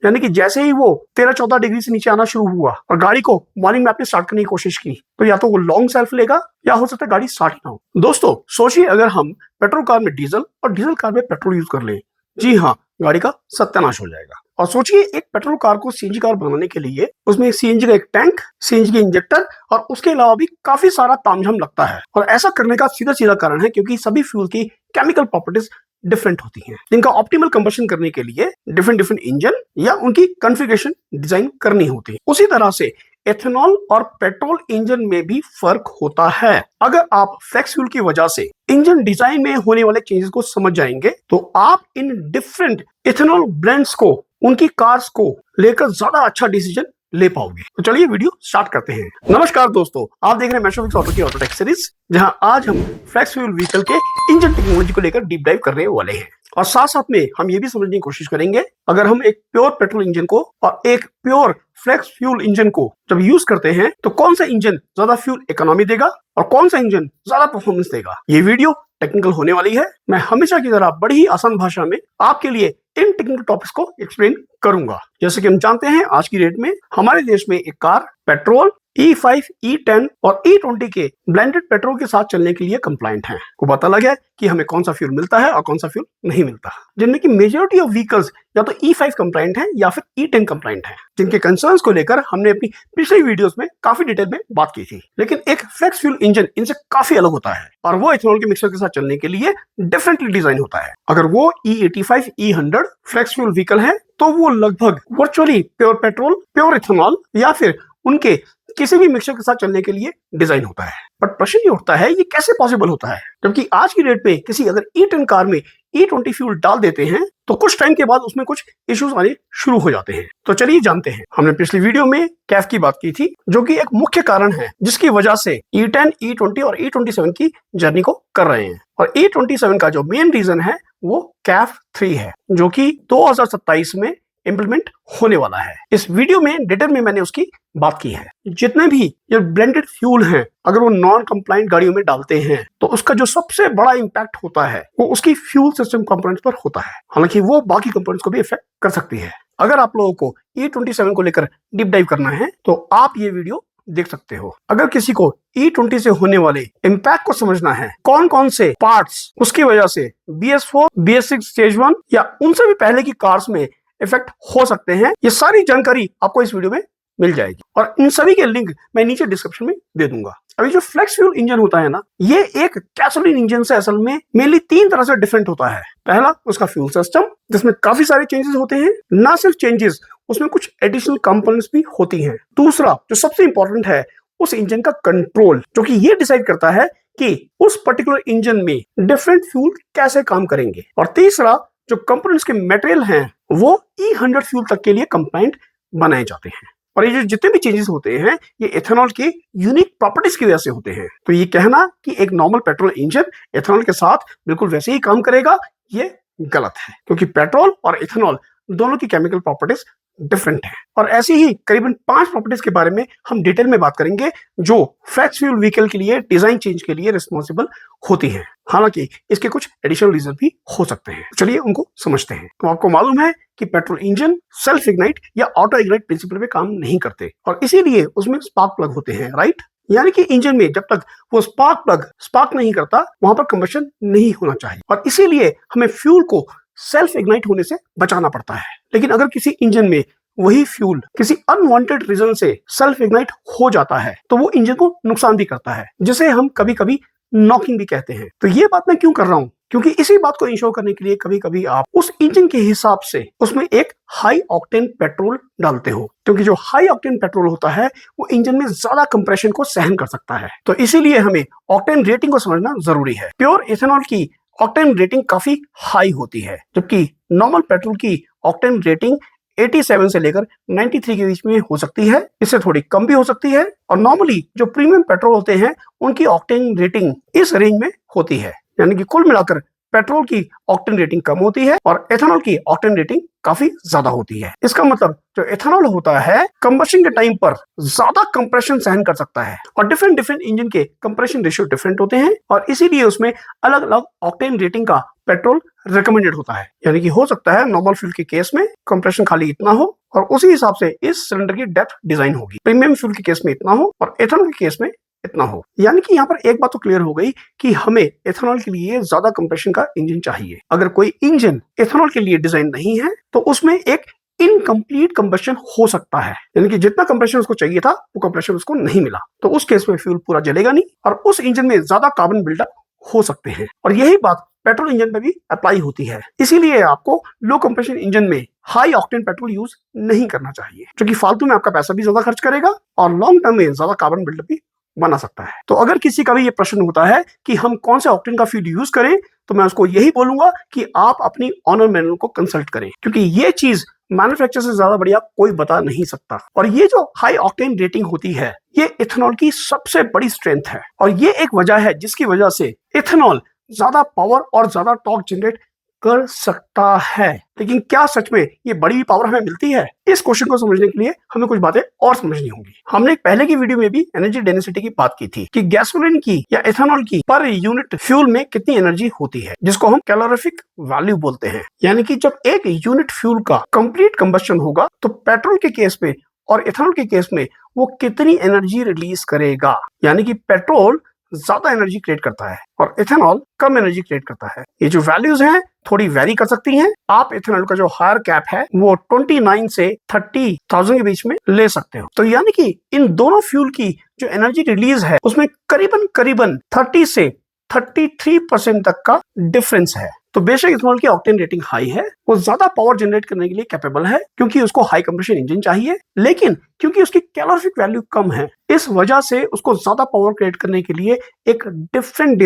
यानी कि जैसे ही वो 13-14 डिग्री से नीचे आना शुरू हुआ और गाड़ी को मॉर्निंग में आपने स्टार्ट करने की कोशिश की तो या तो वो लॉन्ग सेल्फ लेगा या हो सकता है गाड़ी स्टार्ट ना हो। दोस्तों सोचिए अगर हम पेट्रोल कार में डीजल और डीजल कार में पेट्रोल यूज कर लें, जी हाँ, गाड़ी का सत्यानाश हो जाएगा। और सोचिए एक पेट्रोल कार को सीएनजी कार बनाने के लिए उसमें सीएनजी का एक टैंक, सीएनजी के इंजेक्टर और उसके अलावा भी काफी सारा तामझाम लगता है। और ऐसा करने का सीधा कारण है क्योंकि सभी फ्यूल की केमिकल प्रॉपर्टीज डिफरेंट होती हैं, जिनका ऑप्टिमल कंबशन करने के लिए डिफरेंट इंजन या उनकी कॉन्फ़िगरेशन डिजाइन करनी होती है। उसी तरह से एथेनॉल और पेट्रोल इंजन में भी फर्क होता है। अगर आप फ्लेक्स फ्यूल की वजह से इंजन डिजाइन में होने वाले चेंजेस को समझ जाएंगे तो आप इन डिफरेंट एथेनॉल ब्रांड्स को, उनकी कार्स को लेकर ज्यादा अच्छा डिसीजन ले पाओगे। तो चलिए वीडियो स्टार्ट करते हैं। नमस्कार दोस्तों, आप देख रहे हैं मेट्रोविक्स ऑटो की ऑटोटेक सीरीज, जहां आज हम फ्लेक्स फ्यूल व्हीकल के इंजन टेक्नोलॉजी को लेकर डीप डाइव करने वाले हैं। और साथ साथ में हम ये भी समझने की कोशिश करेंगे अगर हम एक प्योर पेट्रोल इंजन को और एक प्योर फ्लेक्स फ्यूल इंजन को जब यूज करते हैं तो कौन सा इंजन ज्यादा फ्यूल इकोनॉमी देगा और कौन सा इंजन ज्यादा परफॉर्मेंस देगा। ये वीडियो टेक्निकल होने वाली है। मैं हमेशा की तरह बड़ी ही आसान भाषा में आपके लिए इन टेक्निकल टॉपिक्स को एक्सप्लेन करूंगा। जैसे कि हम जानते हैं आज की डेट में हमारे देश में एक कार पेट्रोल E5, E10 और E20 के ब्लेंडेड पेट्रोल के साथ चलने के लिए कंप्लायंट है। को पता लगा कि हमें कौन सा फ्यूल मिलता है और कौन सा फ्यूल नहीं मिलता, जिनमें की मेजॉरिटी ऑफ व्हीकल्स या तो E5 कंप्लायंट है या फिर E10 कंप्लायंट है, जिनके कंसर्न्स को लेकर हमने अपनी पिछली वीडियोस में काफी डिटेल में बात की थी। लेकिन एक फ्लेक्स फ्यूल इंजन इनसे काफी अलग होता है और वो इथेनॉल के मिक्सर के साथ चलने के लिए डिफरेंटली डिजाइन होता है। अगर वो E85, E100 flex fuel vehicle है तो वो लगभग virtually pure petrol, pure ethanol या फिर उनके किसी भी मिक्सचर के साथ चलने के लिए डिजाइन होता है। बट प्रश्न ये उठता है ये कैसे पॉसिबल होता है, जबकि आज की डेट में किसी अगर E10 कार में E20 फ्यूल डाल देते हैं तो कुछ टाइम के बाद उसमें कुछ इश्यूज आने शुरू हो जाते हैं। तो चलिए जानते हैं। हमने पिछली वीडियो में कैफ की बात की थी, जो कि एक मुख्य कारण है जिसकी वजह से E10, E20 और E27 की जर्नी को कर रहे हैं। और E27 का जो मेन रीजन है वो कैफ 3 है, जो कि 2027 में इंप्लीमेंट होने वाला है। इस वीडियो में डिटेल में मैंने उसकी बात की है। जितने भी ये ब्लेंडेड फ्यूल हैं अगर वो नॉन कंप्लायंट गाड़ियों में डालते हैं तो उसका जो सबसे बड़ा इंपैक्ट होता है वो उसकी फ्यूल सिस्टम कंपोनेंट्स पर होता है। हालांकि वो बाकी कंपोनेंट्स को भी इफेक्ट कर सकती है। अगर आप लोगों को E27 को लेकर डीप डाइव करना है तो आप ये वीडियो देख सकते हो। अगर किसी को E20 से होने वाले इम्पैक्ट को समझना है, कौन कौन से पार्ट्स उसकी वजह से BS4, BS6 स्टेज 1 या उनसे भी पहले की कार्स में इफेक्ट हो सकते हैं, ये सारी जानकारी आपको इस वीडियो में मिल जाएगी और इन सभी के लिंक मैं नीचे डिस्क्रिप्शन में दे दूंगा। अभी जो फ्लेक्स फ्यूल इंजन होता है ना, ये एक गैसोलीन इंजन से असल में मेनली 3 तरह से डिफरेंट होता है। पहला उसका फ्यूल सिस्टम, जिसमें काफी सारे चेंजेस होते हैं। ना सिर्फ चेंजेस, उसमें कुछ एडिशनल कंपोनेंट्स भी होती हैं। दूसरा जो सबसे इंपॉर्टेंट है, उस इंजन का कंट्रोल, जो कि ये डिसाइड करता है कि उस पर्टिकुलर इंजन में डिफरेंट फ्यूल कैसे काम करेंगे। और तीसरा जो कंपोनेंट्स के मटेरियल हैं वो E100 फ्यूल तक के लिए कंप्लायंट बनाए जाते हैं। और ये जो जितने भी चेंजेस होते हैं ये एथेनॉल के यूनिक प्रॉपर्टीज की वजह से होते हैं। तो ये कहना कि एक नॉर्मल पेट्रोल इंजन एथेनॉल के साथ बिल्कुल वैसे ही काम करेगा, ये गलत है, क्योंकि पेट्रोल और एथेनॉल दोनों की केमिकल प्रॉपर्टीज डिफरेंट है। और ऐसी ही करीबन 5 प्रॉपर्टीज के बारे में हम डिटेल में बात करेंगे जो फ्लेक्स फ्यूल व्हीकल के लिए डिजाइन चेंज के लिए रिस्पॉन्सिबल होती हैं। हालांकि इसके कुछ एडिशनल रीजन भी हो सकते हैं। चलिए उनको समझते हैं। तो आपको मालूम है कि पेट्रोल इंजन सेल्फ इग्नाइट या ऑटो इग्नाइट प्रिंसिपल पे काम नहीं करते और इसीलिए उसमें स्पार्क प्लग होते हैं, राइट। यानी कि इंजन में जब तक वो स्पार्क प्लग स्पार्क नहीं करता वहां पर कंबशन नहीं होना चाहिए और इसीलिए हमें फ्यूल को सेल्फ इग्नाइट होने से बचाना पड़ता है। लेकिन अगर किसी इंजन में वही फ्यूल किसी अनवांटेड रीजन से सेल्फ इग्नाइट हो जाता है तो वो इंजन को नुकसान भी करता है, जिसे हम कभी कभी नॉकिंग भी कहते हैं। तो ये बात मैं क्यों कर रहा हूँ, क्योंकि इसी बात को इंश्योर करने के लिए कभी कभी आप उस इंजन के हिसाब से उसमें एक हाई ऑक्टेन पेट्रोल डालते हो, क्योंकि जो हाई ऑक्टेन पेट्रोल होता है वो इंजन में ज्यादा कंप्रेशन को सहन कर सकता है। तो इसीलिए हमें ऑक्टेन रेटिंग को समझना जरूरी है। प्योर इथेनॉल की ऑक्टेन रेटिंग काफी हाई होती है, जबकि नॉर्मल पेट्रोल की ऑक्टेन रेटिंग 87 से लेकर 93 के बीच में हो सकती है, इससे थोड़ी कम भी हो सकती है। और नॉर्मली जो प्रीमियम पेट्रोल होते हैं उनकी ऑक्टेन रेटिंग इस रेंज में होती है। यानी कि कुल मिलाकर पेट्रोल की ऑक्टेन रेटिंग कम होती है और एथेनॉल की ऑक्टेन रेटिंग काफी ज्यादा होती है। इसका मतलब जो एथेनॉल होता है कंबशन के टाइम पर ज्यादा कंप्रेशन सहन कर सकता है और डिफरेंट इंजन के कंप्रेशन रेशियो डिफरेंट होते हैं और इसीलिए उसमें अलग अलग ऑक्टेन रेटिंग का पेट्रोल रिकमेंडेड होता है। यानी कि हो सकता है नॉर्मल फ्यूल के केस में कंप्रेशन खाली इतना हो और उसी हिसाब से इस सिलेंडर की डेप्थ डिजाइन होगी। प्रीमियम फ्यूल के केस में इतना हो और एथेनॉल के केस में इतना हो। यानी कि यहाँ पर एक बात तो क्लियर हो गई कि हमें एथेनॉल के लिए ज्यादा कंप्रेशन का इंजन चाहिए। अगर कोई इंजन एथेनॉल के लिए डिजाइन नहीं है तो उसमें एक इनकम्प्लीट कंबशन हो सकता है, यानी कि जितना कंप्रेशन उसको चाहिए था वो कंप्रेशन उसको नहीं मिला, तो उस केस में फ्यूल पूरा जलेगा नहीं और उस इंजन में ज्यादा कार्बन बिल्डअप हो सकते हैं। और यही बात पेट्रोल इंजन में भी अप्लाई होती है। इसीलिए आपको लो कंप्रेशन इंजन में हाई ऑक्टेन पेट्रोल यूज नहीं करना चाहिए, जो कि फालतू में आपका पैसा भी ज्यादा खर्च करेगा और लॉन्ग टर्म में ज्यादा कार्बन बिल्डअप भी बना सकता है। तो अगर किसी का भी ये प्रश्न होता है कि हम कौन से ऑक्टेन का फ्यूल यूज करें, तो मैं उसको यही बोलूंगा कि आप अपनी ऑनर मैनुअल को कंसल्ट करें, क्योंकि ये चीज मैन्युफैक्चर से ज्यादा बढ़िया कोई बता नहीं सकता। और ये जो हाई ऑक्टेन रेटिंग होती है ये इथेनॉल की सबसे बड़ी स्ट्रेंथ है और ये एक वजह है जिसकी वजह से इथेनॉल ज्यादा पावर और ज्यादा टॉर्क जनरेट कर सकता है। लेकिन क्या सच में ये बड़ी पावर हमें मिलती है? इस क्वेश्चन को समझने के लिए हमें कुछ बातें और समझनी होंगी। हमने पहले की वीडियो में भी एनर्जी डेंसिटी की बात की थी कि गैसोलीन की या एथेनॉल की पर यूनिट फ्यूल में कितनी एनर्जी होती है, जिसको हम कैलोरीफिक वैल्यू बोलते हैं। यानी कि जब एक यूनिट फ्यूल का कंप्लीट कंबशन होगा तो पेट्रोल के केस में और एथेनॉल के केस में वो कितनी एनर्जी रिलीज करेगा। यानी कि पेट्रोल ज्यादा एनर्जी क्रिएट करता है और इथेनॉल कम एनर्जी क्रिएट करता है। ये जो वैल्यूज हैं थोड़ी वेरी कर सकती हैं। आप इथेनॉल का जो हायर कैप है वो 29 से 30,000 के बीच में ले सकते हो। तो यानी कि इन दोनों फ्यूल की जो एनर्जी रिलीज है उसमें करीबन 30 से 33% तक का डिफरेंस है। तो बेशक इथेनॉल की ऑक्टेन रेटिंग हाई है, वो ज्यादा पावर जनरेट करने के लिए कैपेबल है क्योंकि उसको हाई कंप्रेशन इंजन चाहिए, लेकिन क्योंकि उसकी कैलोरीफिक वैल्यू कम है इस वजह से उसको ज्यादा पावर क्रिएट करने के लिए एक डिफरेंट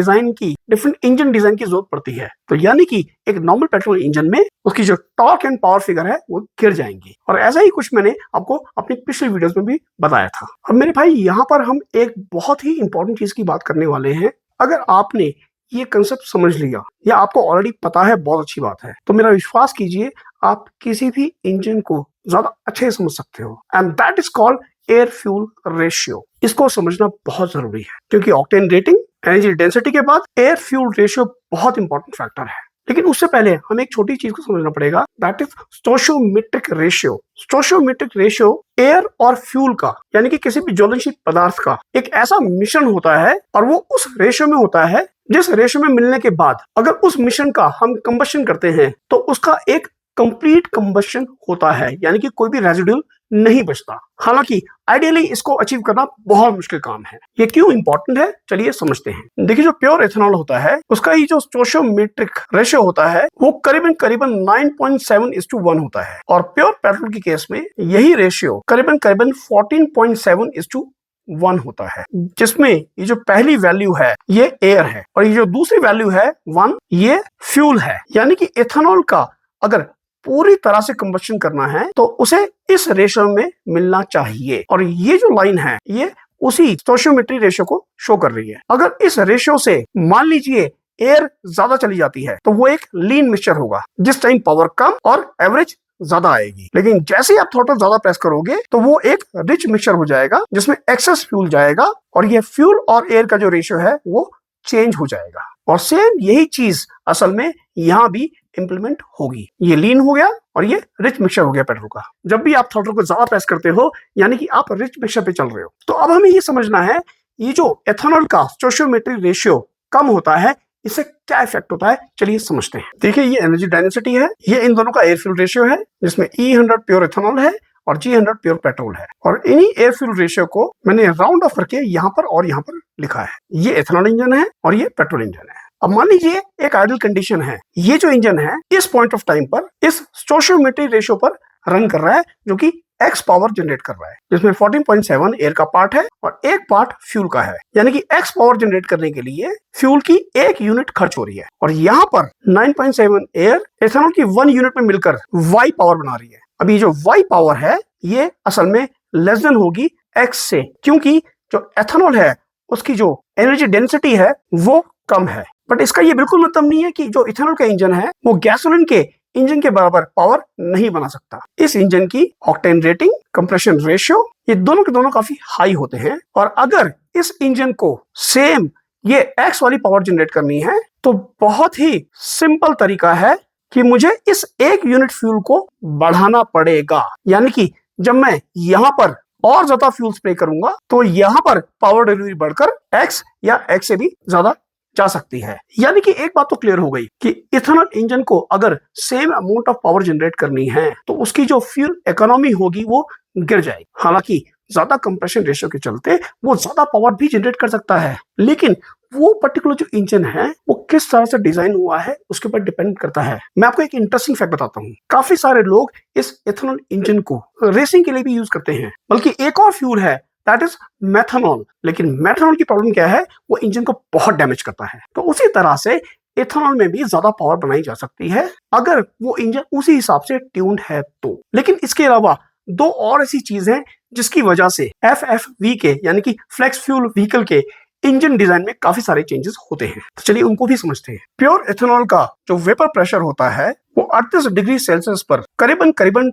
इंजन डिजाइन की जरूरत पड़ती है। तो यानी कि एक नॉर्मल पेट्रोल इंजन में उसकी जो टॉर्क एंड पावर फिगर है वो गिर जाएंगी। और ऐसा ही कुछ मैंने आपको अपनी पिछली वीडियोस में भी बताया था। अब मेरे भाई यहाँ पर हम एक बहुत ही इंपॉर्टेंट चीज की बात करने वाले हैं। अगर आपने ये कंसेप्ट समझ लिया या आपको ऑलरेडी पता है, बहुत अच्छी बात है, तो मेरा विश्वास कीजिए आप किसी भी इंजन को ज्यादा अच्छे से समझ सकते हो। And that is called air fuel ratio. इसको समझना बहुत जरूरी है क्योंकि ऑक्टेन रेटिंग, एनर्जी डेंसिटी के बाद एयर फ्यूल रेशियो बहुत इंपॉर्टेंट फैक्टर है। लेकिन उससे पहले हमें एक छोटी चीज को समझना पड़ेगा, that is stoichiometric ratio. Stoichiometric ratio air और फ्यूल का, यानी कि किसी भी ज्वलनशील पदार्थ का एक ऐसा मिश्रण होता है और वो उस रेशियो में होता है जिस रेशियो में मिलने के बाद अगर उस मिश्रण का हम कंबशन करते हैं तो उसका एक कंप्लीट कंबशन होता है, यानी कि कोई भी रेजिड्यूल नहीं बचता। हालांकि आइडियली इसको अचीव करना बहुत मुश्किल काम है। ये क्यों इंपॉर्टेंट है, चलिए समझते हैं। देखिए जो प्योर एथेनॉल होता है उसका ही जो स्टोइकोमेट्रिक रेशियो होता है वो करीबन 9.7:1 होता है और प्योर पेट्रोल के केस में यही रेशियो करीबन 14.7:1 होता है, जिसमें ये जो पहली वैल्यू है ये एयर है और ये जो दूसरी वैल्यू है 1 ये फ्यूल है। यानी कि एथेनॉल का अगर पूरी तरह से कंबशन करना है तो उसे इस रेशियो में मिलना चाहिए और ये जो लाइन है ये उसी स्टोइकोमेट्रिक रेशियो को शो कर रही है। अगर इस रेशियो से मान लीजिए एयर ज्यादा चली जाती है तो वो एक लीन मिक्सचर होगा, जिस टाइम पावर कम और एवरेज ज्यादा आएगी। लेकिन जैसे ही आप थ्रॉटल ज्यादा प्रेस करोगे तो वो एक रिच मिक्सचर हो जाएगा जिसमें एक्सेस फ्यूल जाएगा और ये फ्यूल और एयर का जो रेशियो है वो चेंज हो जाएगा। और सेम यही चीज असल में यहाँ भी इंप्लीमेंट होगी। ये लीन हो गया और ये रिच मिक्सचर हो गया पेट्रोल का। जब भी आप थ्रॉटल को ज्यादा प्रेस करते हो यानी कि आप रिच मिक्सचर पे चल रहे हो। तो अब हमें ये समझना है ये जो एथेनॉल का स्टोइकोमेट्रिक रेशियो कम होता है इससे क्या इफेक्ट होता है, चलिए समझते हैं। देखिए ये एनर्जी डेंसिटी है, ये इन दोनों का एयर फ्यूल रेशियो है जिसमें E100 प्योर एथेनॉल है और G100 प्योर पेट्रोल है। और इन्हीं एयर फ्यूल रेशियो को मैंने राउंड ऑफ करके यहाँ पर और यहाँ पर लिखा है। ये एथेनॉल इंजन है और ये पेट्रोल इंजन है। अब मान लीजिए एक आइडल कंडीशन है, ये जो इंजन है इस पॉइंट ऑफ टाइम पर इस स्टोइकोमेट्रिक रेशियो पर रन कर रहा है जो कि X पावर जनरेट कर रहा है, जिसमें 14.7 एयर का पार्ट है और एक पार्ट फ्यूल का है। यानी कि X पावर जनरेट करने के लिए फ्यूल की 1 यूनिट खर्च हो रही है और यहाँ पर 9.7 एयर एथेनॉल की 1 यूनिट में मिलकर Y पावर बना रही है। अभी जो Y पावर है ये असल में लेस देन होगी X से, क्योंकि जो एथेनॉल है उसकी जो एनर्जी डेंसिटी है वो कम है। बट इसका ये बिल्कुल मतलब नहीं है कि जो इथेनॉल का इंजन है वो गैसोलीन के इंजन के बराबर पावर नहीं बना सकता। इस इंजन की ऑक्टेन रेटिंग, कंप्रेशन रेशियो ये दोनों के दोनों काफी हाई होते हैं और अगर इस इंजन को सेम ये एक्स वाली पावर जनरेट करनी है तो बहुत ही सिंपल तरीका है कि मुझे इस एक यूनिट फ्यूल को बढ़ाना पड़ेगा। यानी कि जब मैं यहां पर और ज्यादा फ्यूल स्प्रे करूंगा तो यहां पर पावर डिलीवरी बढ़कर एक्स या एक्स से भी ज्यादा जा सकती है। यानी कि एक बात तो क्लियर हो गई कि इथेनॉल इंजन को अगर same amount of power generate करनी है तो उसकी जो फ्यूल इकोनॉमी होगी वो गिर जाएगी। हालांकि ज्यादा कंप्रेशन रेशियो के चलते वो ज्यादा पावर भी जनरेट कर सकता है, लेकिन वो पर्टिकुलर जो इंजन है वो किस तरह से डिजाइन हुआ है उसके ऊपर डिपेंड करता है। मैं आपको एक इंटरेस्टिंग फैक्ट बताता हूँ। काफी सारे लोग इस इथेनॉल इंजन को रेसिंग के लिए भी यूज करते हैं, बल्कि एक और फ्यूल है दैट इज मेथनॉल। लेकिन मेथनॉल की प्रॉब्लम क्या है, वो इंजन को बहुत डैमेज करता है। तो उसी तरह से इथेनॉल में भी ज्यादा पावर बनाई जा सकती है अगर वो इंजन उसी हिसाब से ट्यून्ड है तो। लेकिन इसके अलावा दो और ऐसी चीज है जिसकी वजह से FFV के यानी कि फ्लेक्स फ्यूल व्हीकल के इंजन डिजाइन में काफी सारे चेंजेस होते हैं। तो चलिए उनको भी समझते हैं। प्योर इथेनॉल का जो वेपर प्रेशर होता है वो 38 डिग्री सेल्सियस पर करीबन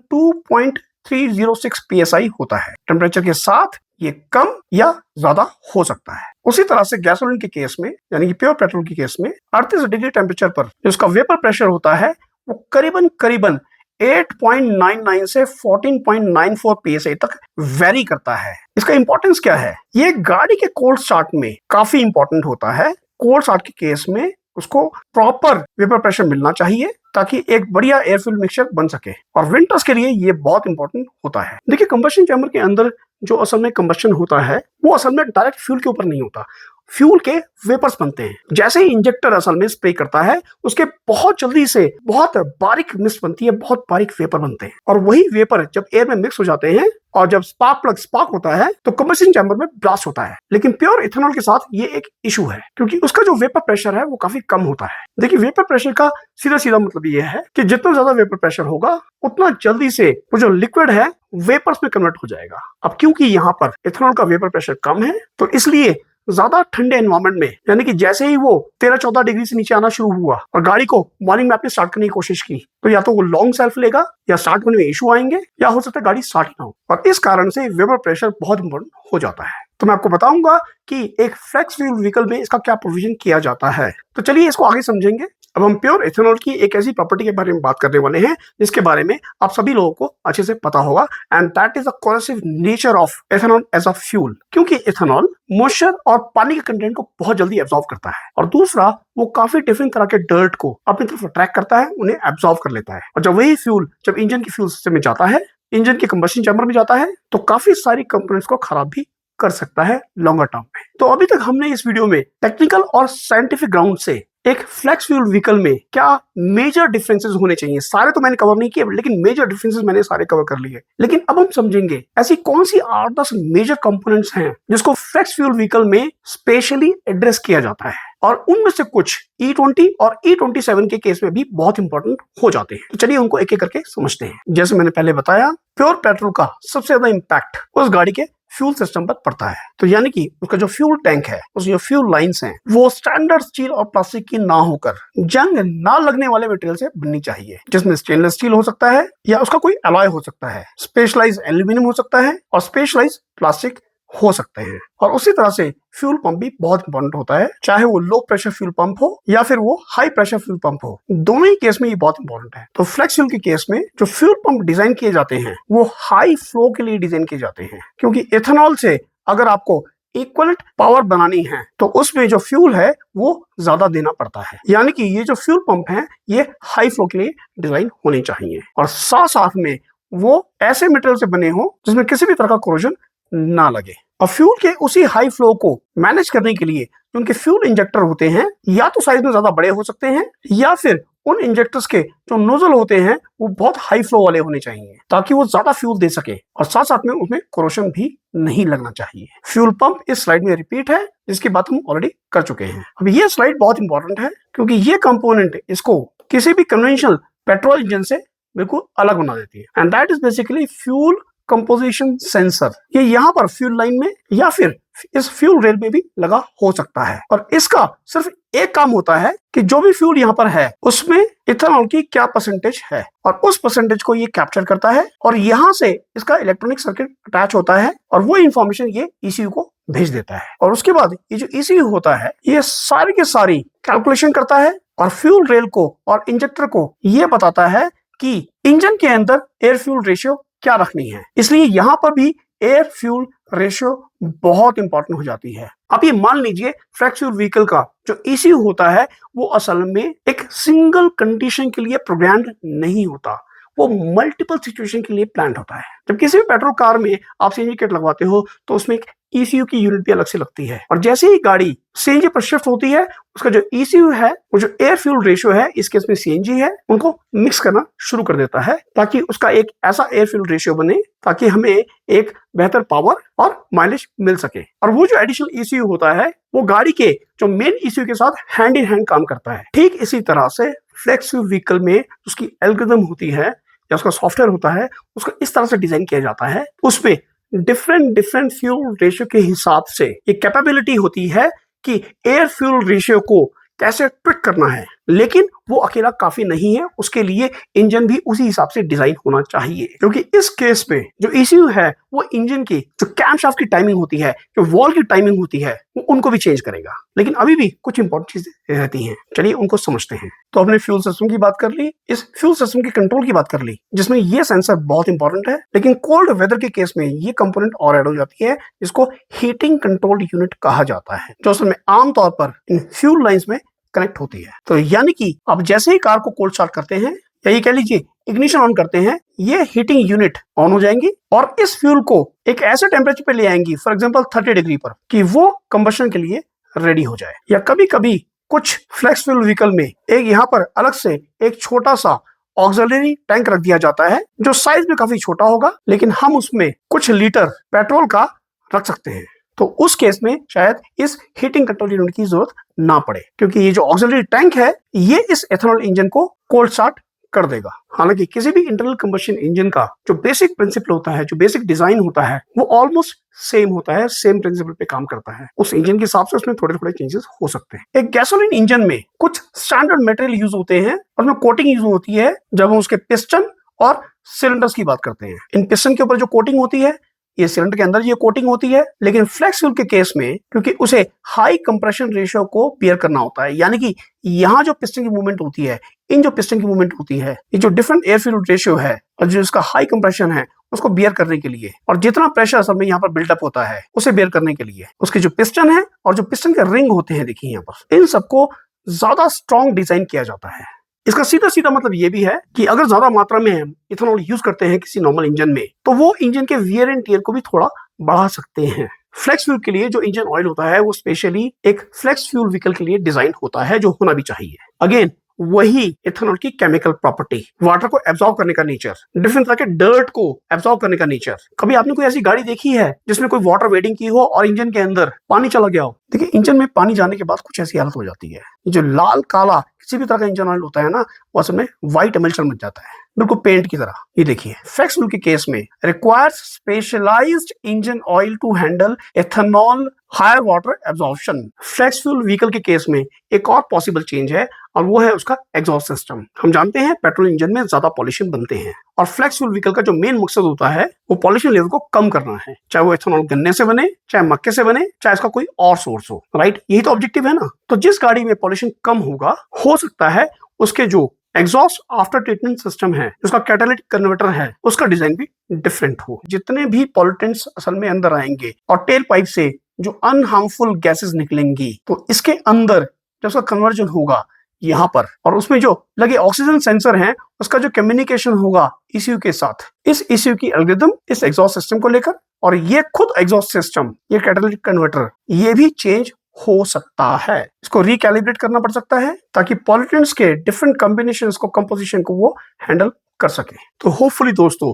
2.306 psi होता है। टेम्परेचर के साथ ये कम या ज्यादा हो सकता है। उसी तरह से गैसोलीन के केस में यानी कि प्योर पेट्रोल के केस में 38 डिग्री टेम्परेचर पर जो उसका वेपर प्रेशर होता है वो करीबन 8.99 से 14.94 psi तक वेरी करता है। इसका इंपॉर्टेंस क्या है, ये गाड़ी के कोल्ड स्टार्ट में काफी इंपॉर्टेंट होता है। कोल्ड स्टार्ट के केस में उसको प्रॉपर वेपर प्रेशर मिलना चाहिए ताकि एक बढ़िया एयर फ्यूल मिक्सचर बन सके, और विंटर्स के लिए ये बहुत इंपॉर्टेंट होता है। देखिए कंबशन चैम्बर के अंदर जो असल में कंबशन होता है वो असल में डायरेक्ट फ्यूल के ऊपर नहीं होता, फ्यूल के वेपर्स बनते हैं। जैसे ही इंजेक्टर असल में स्प्रे करता है उसके बहुत जल्दी से बहुत बारीक मिस्ट बनती है, बहुत बारीक वेपर बनते हैं, और वही वेपर जब एयर में मिक्स हो जाते हैं और जब स्पार्क प्लग स्पार्क होता है तो कंबशन चैम्बर में ब्लास्ट होता है। लेकिन प्योर इथेनॉल के साथ ये एक इशू है क्योंकि उसका जो वेपर प्रेशर है वो काफी कम होता है। देखिए वेपर प्रेशर का सीधा सीधा मतलब ये है कि जितना ज्यादा वेपर प्रेशर होगा उतना जल्दी से वो जो लिक्विड है वेपर्स में कन्वर्ट हो जाएगा। अब क्योंकि यहाँ पर इथेनॉल का वेपर प्रेशर कम है तो इसलिए ज्यादा ठंडे एनवायरमेंट में, यानी कि जैसे ही वो 13-14 डिग्री से नीचे आना शुरू हुआ और गाड़ी को मॉर्निंग में आपने स्टार्ट करने की कोशिश की तो या तो वो लॉन्ग सेल्फ लेगा या स्टार्ट होने में इशू आएंगे या हो सकता है गाड़ी स्टार्ट ही ना हो, और इस कारण से वेपर प्रेशर बहुत इंपॉर्टेंट हो जाता है। तो मैं आपको बताऊंगा कि एक फ्लेक्स फ्यूल व्हीकल में इसका क्या प्रोविजन किया जाता है। तो चलिए इसको आगे समझेंगे। अब हम प्योर इथेनॉल की एक ऐसी प्रॉपर्टी के बारे में बात करने वाले हैं जिसके बारे में आप सभी लोगों को अच्छे से पता होगा, and that is the corrosive nature of ethanol as a fuel. क्योंकि इथेनॉल मॉइस्चर और पानी के कंटेंट को बहुत जल्दी एब्जॉर्ब करता है, और दूसरा वो काफी डिफरेंट तरह के डर्ट को अपनी तरफ अट्रैक्ट करता है, उन्हें एब्जॉर्ब कर लेता है। और जब वही फ्यूल जब इंजन की फ्यूल सिस्टम में जाता है, इंजन के कंबशन चैम्बर में जाता है, तो काफी सारी कंपोनेंट्स को खराब भी कर सकता है लॉन्गर टर्म में। तो अभी तक हमने इस वीडियो में टेक्निकल और साइंटिफिक ग्राउंड से एक फ्लेक्स फ्यूल व्हीकल में क्या मेजर डिफरेंसेस होने चाहिए, सारे तो मैंने कवर नहीं किए लेकिन मेजर डिफरेंसेस मैंने सारे कवर कर लिए। लेकिन अब हम समझेंगे ऐसी कौन सी 8-10 मेजर कंपोनेंट्स हैं जिसको फ्लेक्स फ्यूल व्हीकल में स्पेशली एड्रेस किया जाता है, और उनमें से कुछ E20 और E27 के केस में भी बहुत इंपॉर्टेंट हो जाते हैं। तो चलिए उनको एक एक करके समझते हैं। जैसे मैंने पहले बताया, प्योर पेट्रोल का सबसे ज्यादा इंपैक्ट उस गाड़ी के फ्यूल सिस्टम पर पड़ता है। तो यानी कि उसका जो फ्यूल टैंक है, उसकी जो फ्यूल लाइंस हैं, वो स्टैंडर्ड स्टील और प्लास्टिक की ना होकर जंग ना लगने वाले मटेरियल से बननी चाहिए, जिसमें स्टेनलेस स्टील हो सकता है या उसका कोई अलॉय हो सकता है, स्पेशलाइज्ड एल्यूमिनियम हो सकता है और स्पेशलाइज्ड प्लास्टिक हो सकते हैं। और उसी तरह से फ्यूल पंप भी बहुत इंपॉर्टेंट होता है, चाहे वो लो प्रेशर फ्यूल पंप हो या फिर वो हाई प्रेशर फ्यूल पंप हो, दोनों ही केस में ये बहुत इंपॉर्टेंट है। तो फ्लेक्स फ्यूल के केस में जो फ्यूल पंप डिजाइन किए जाते हैं वो हाई फ्लो के लिए डिजाइन किए जाते हैं, क्योंकि इथेनॉल से अगर आपको इक्वलेंट पावर बनानी है तो उसमें जो फ्यूल है वो ज्यादा देना पड़ता है। यानी कि ये जो फ्यूल पंप है ये हाई फ्लो के लिए डिजाइन होने चाहिए, और साथ साथ में वो ऐसे मटेरियल से बने हो जिसमें किसी भी तरह का कोरोजन ना लगे। और फ्यूल के उसी हाई फ्लो को मैनेज करने के लिए उनके फ्यूल इंजेक्टर होते हैं, या तो साइज में ज्यादा बड़े हो सकते हैं या फिर उन इंजेक्टर्स के जो नोजल होते हैं वो बहुत हाई फ्लो वाले होने चाहिए ताकि वो ज्यादा फ्यूल दे सके, और साथ साथ में उसमें कोरोशन भी नहीं लगना चाहिए। फ्यूल पंप इस स्लाइड में रिपीट है जिसकी बात हम ऑलरेडी कर चुके हैं। अब ये स्लाइड बहुत इंपॉर्टेंट है क्योंकि ये कंपोनेंट इसको किसी भी कन्वेंशनल पेट्रोल इंजन से बिल्कुल अलग बना देती है, and that is basically fuel composition sensor. ये यहाँ पर फ्यूल लाइन में या फिर इस फ्यूल रेल में भी लगा हो सकता है, और इसका सिर्फ एक काम होता है कि जो भी फ्यूल यहाँ पर है उसमें इथेनॉल की क्या परसेंटेज है, और उस परसेंटेज को ये कैप्चर करता है, और यहाँ से इसका इलेक्ट्रॉनिक सर्किट अटैच होता है और वो इंफॉर्मेशन ये ECU को भेज देता है। और उसके बाद ये जो ECU होता है ये सारी की सारी कैलकुलेशन करता है और फ्यूल रेल को और इंजेक्टर को ये बताता है कि इंजन के अंदर एयर फ्यूल रेशियो क्या रखनी है। इसलिए यहां पर भी एयर फ्यूल रेशियो बहुत इंपॉर्टेंट हो जाती है। अब ये मान लीजिए फ्लेक्स फ्यूल व्हीकल का जो ECU होता है वो असल में एक सिंगल कंडीशन के लिए प्रोग्राम्ड नहीं होता, वो मल्टीपल सिचुएशन के लिए प्लान होता है। जब किसी भी पेट्रोल कार में आप सीएनजी किट लगवाते हो तो उसमें एक ECU की यूनिट भी अलग से लगती है, और जैसे ही गाड़ी सीएनजी पर शिफ्ट होती है उसका जो ECU है वो जो एयर फ्यूल रेशियो है, इस केस में सीएनजी है, उनको मिक्स करना शुरू कर देता है ताकि उसका एक ऐसा एयर फ्यूल रेशियो बने ताकि हमें एक बेहतर पावर और माइलेज मिल सके। और वो जो एडिशनल ECU होता है वो गाड़ी के जो मेन ECU के साथ हैंड इन हैंड काम करता है। ठीक इसी तरह से फ्लेक्स फ्यूल व्हीकल में उसकी एल्गोरिथम होती है या उसका सॉफ्टवेयर होता है, उसको इस तरह से डिजाइन किया जाता है, उसमें डिफरेंट फ्यूल रेशियो के हिसाब से एक कैपेबिलिटी होती है कि एयर फ्यूल रेशियो को कैसे ट्विक करना है। लेकिन वो अकेला काफी नहीं है, उसके लिए इंजन भी उसी हिसाब से डिजाइन होना चाहिए, क्योंकि इस केस में जो ECU है वो इंजन की जो कैमशाफ्ट की टाइमिंग होती है, जो वॉल की टाइमिंग होती है, वो उनको भी चेंज करेगा। लेकिन अभी भी कुछ इंपॉर्टेंट चीजें रहती हैं, चलिए उनको समझते हैं। तो हमने फ्यूल सिस्टम की बात कर ली, इस फ्यूल सिस्टम के कंट्रोल की बात कर ली, जिसमें ये सेंसर बहुत इंपॉर्टेंट है। लेकिन कोल्ड वेदर के केस में ये कंपोनेंट और ऐड हो जाती है, जिसको हीटिंग कंट्रोल यूनिट कहा जाता है, जो असल में आमतौर पर इन फ्यूल लाइंस में कनेक्ट होती है। तो यानी कि आप जैसे ही कार को कोल्ड स्टार्ट करते हैं या ये कह लीजिए इग्निशन ऑन करते हैं, ये हीटिंग यूनिट ऑन हो जाएंगी और इस फ्यूल को एक ऐसे टेम्परेचर पे ले आएंगी, फॉर एग्जांपल 30 डिग्री पर, कि वो कंबशन के लिए रेडी हो जाए। या कभी कभी कुछ फ्लेक्स फ्यूल व्हीकल में एक यहाँ पर अलग से एक छोटा सा ऑक्सिलरी टैंक रख दिया जाता है, जो साइज में काफी छोटा होगा, लेकिन हम उसमें कुछ लीटर पेट्रोल का रख सकते हैं। तो उस केस में शायद इस हीटिंग कंट्रोल यूनिट की जरूरत ना पड़े, क्योंकि ये जो ऑक्सिलरी टैंक है ये इस एथेनॉल इंजन को कोल्ड स्टार्ट कर देगा। हालांकि किसी भी इंटरनल कंबशन इंजन का जो बेसिक प्रिंसिपल होता है, जो बेसिक डिजाइन होता है, वो ऑलमोस्ट सेम होता है, सेम प्रिंसिपल पे काम करता है। उस इंजन के हिसाब से उसमें थोड़े थोड़े चेंजेस हो सकते हैं। एक गैसोलीन इंजन में कुछ स्टैंडर्ड मटेरियल यूज होते हैं और उसमें कोटिंग यूज होती है जब हम उसके पिस्टन और सिलेंडर्स की बात करते हैं। इन पिस्टन के ऊपर जो कोटिंग होती है, ये सिलेंडर के अंदर ये कोटिंग होती है। लेकिन फ्लेक्स फ्यूल के केस में क्योंकि उसे हाई कंप्रेशन रेशियो को बियर करना होता है, यानी कि यहाँ जो पिस्टन की मूवमेंट होती है, इन जो पिस्टन की मूवमेंट होती है, ये जो डिफरेंट एयर फ्यूल रेशियो है और जो इसका हाई कंप्रेशन है उसको बियर करने के लिए, और जितना प्रेशर असल में यहाँ पर बिल्डअप होता है उसे बियर करने के लिए, उसके जो पिस्टन है और जो पिस्टन के रिंग होते हैं, देखिए यहाँ पर, इन सबको ज्यादा स्ट्रॉन्ग डिजाइन किया जाता है। इसका सीधा सीधा मतलब ये भी है कि अगर ज्यादा मात्रा में हम इथेनॉल यूज करते हैं किसी नॉर्मल इंजन में, तो वो इंजन के वियर एंड टियर को भी थोड़ा बढ़ा सकते हैं। फ्लेक्स फ्यूल के लिए जो इंजन ऑयल होता है वो स्पेशली एक फ्लेक्स फ्यूल व्हीकल के लिए डिजाइन होता है, जो होना भी चाहिए। अगेन वही इथेनॉल की केमिकल प्रॉपर्टी, वाटर को एब्जॉर्ब करने का नेचर, डिफरेंट तरह के डर्ट को एब्जॉर्ब करने का नेचर। कभी आपने कोई ऐसी गाड़ी देखी है जिसमें कोई वाटर वेडिंग की हो और इंजन के अंदर पानी चला गया हो? देखिए, इंजन में पानी जाने के बाद कुछ ऐसी हालत हो जाती है, जो लाल काला किसी भी तरह का इंजन ऑयल होता है ना, वो असल में व्हाइट एमल्शन बन जाता है, बिल्कुल पेंट की तरह। ये देखिए, फ्लेक्स फ्यूल के केस में requires specialized engine oil to handle ethanol higher water absorption. Flex fuel vehicle के केस में एक और पॉसिबल चेंज है और वो है उसका एग्जॉस्ट सिस्टम। हम जानते हैं पेट्रोल इंजन में ज्यादा पॉल्यूशन बनते हैं और फ्लेक्स फ्यूल व्हीकल का जो मेन मकसद होता है वो पॉल्यूशन लेवल को कम करना है, चाहे वो एथेनॉल गन्ने से बने, चाहे मक्के से बने, चाहे इसका कोई और सोर्स हो, राइट? यही तो ऑब्जेक्टिव है ना। तो जिस गाड़ी में पॉल्यूशन कम होगा, हो सकता है उसके जो एग्जॉस्ट आफ्टर ट्रीटमेंट सिस्टम है, उसका कैटालिटिक कन्वर्टर है, उसका डिजाइन भी डिफरेंट हो। जितने भी पॉल्यूटेंट्स असल में अंदर आएंगे और टेल पाइप से जो अनहार्मफुल गैसेस निकलेंगी, तो इसके अंदर जब उसका कन्वर्जन होगा यहाँ पर, और उसमें जो लगे ऑक्सीजन सेंसर हैं, उसका जो कम्युनिकेशन होगा ECU के साथ, इस ECU की एल्गोरिथम इस एग्जॉस्ट सिस्टम को लेकर, और ये खुद एग्जॉस्ट सिस्टम, ये कैटालिटिक कन्वर्टर, ये भी चेंज हो सकता है। इसको रिकैलिब्रेट करना पड़ सकता है ताकि पॉल्यूटेंट्स के डिफरेंट कॉम्बिनेशंस को, कंपोजिशन को वो हैंडल कर सके। तो होपफुली दोस्तों,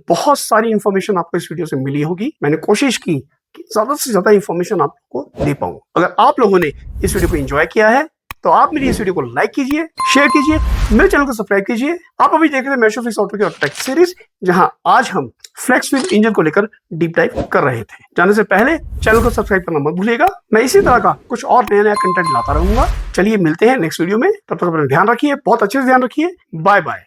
बहुत सारी इंफॉर्मेशन आपको इस वीडियो से मिली होगी। मैंने कोशिश की कि ज्यादा से ज्यादा इंफॉर्मेशन आपको दे पाऊं। अगर आप लोगों ने इस वीडियो को एंजॉय किया है तो आप मेरी इस वीडियो को लाइक कीजिए, शेयर कीजिए, मेरे चैनल को सब्सक्राइब कीजिए। आप अभी देख रहे हैं मैशो फिक्स ऑटो की ऑटो टेक सीरीज, जहां आज हम फ्लेक्स फ्यूल इंजन को लेकर डीप डाइव कर रहे थे। जाने से पहले चैनल को सब्सक्राइब करना मत भूलिएगा। मैं इसी तरह का कुछ और नया नया कंटेंट लाता रहूंगा। चलिए मिलते हैं नेक्स्ट वीडियो में, तब तक अपना ध्यान रखिए, बहुत अच्छे से ध्यान रखिए। Bye bye.